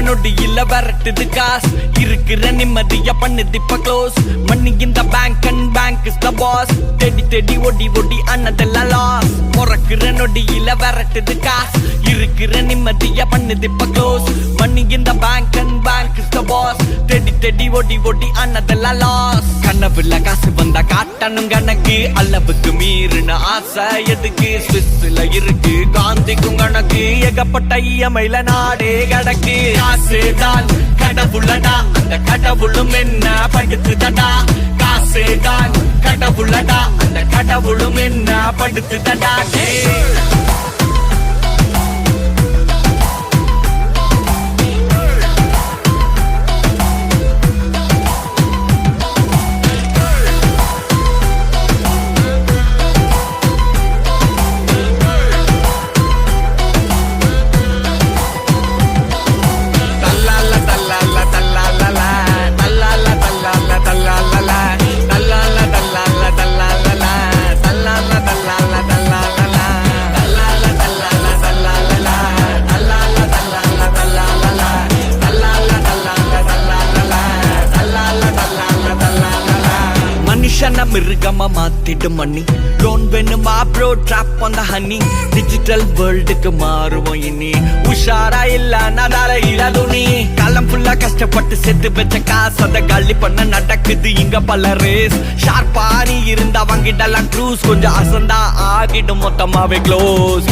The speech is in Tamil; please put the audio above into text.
நொடியில விரட்டுது காசு இருக்கிற நிம்மதியா பண்ணுது இப்ப க்ளோஸ் மணி இந்த bank and bank is the boss தேடி தேடி ஒடி ஒடி அண்ணதெல்லாம் லாஸ் பிறக்கிற நொடியில விரட்டுது காசு இருக்கிற நிம்மதியா பண்ணுது இப்ப க்ளோஸ் மணி இந்த bank and bank is the boss தேடி தேடி ஒடி ஒடி அண்ணதெல்லாம் லாஸ் கனவுல காசு வந்தா காட்டணும் கணக்கு அளவுக்கு மீறின ஆசை எதுக்கு ஸ்விஸ்ல இருக்கு காந்திக்கும் கணக்கு ஏகப்பட்ட இயமையில நாடே கடக்கு காசுதான் கடவுளடா அந்த கடவுளும் என்ன படுத்துதடா காசுதான் கடவுளடா அந்த கடவுளும் என்ன படுத்துதடா மிருகமா மாத்திடும் மணி லோன் வேணுமா bro drop on the honey digital வேர்ல்டுக்கு மாறுவோம் இனி உஷாரா இல்ல நடால இளதுணி காலம் ஃபுல்லா கஷ்டப்பட்டு செத்து வச்ச காசு அத காலி பண்ண நடக்குது இங்க பல ரேஸ் ஷார்ப்பா நீ இருந்தா வாங்கிடலாம் க்ரூஸ் கொஞ்சம் அசந்தா ஆகிடும் மொத்தமாவே க்ளோஸ்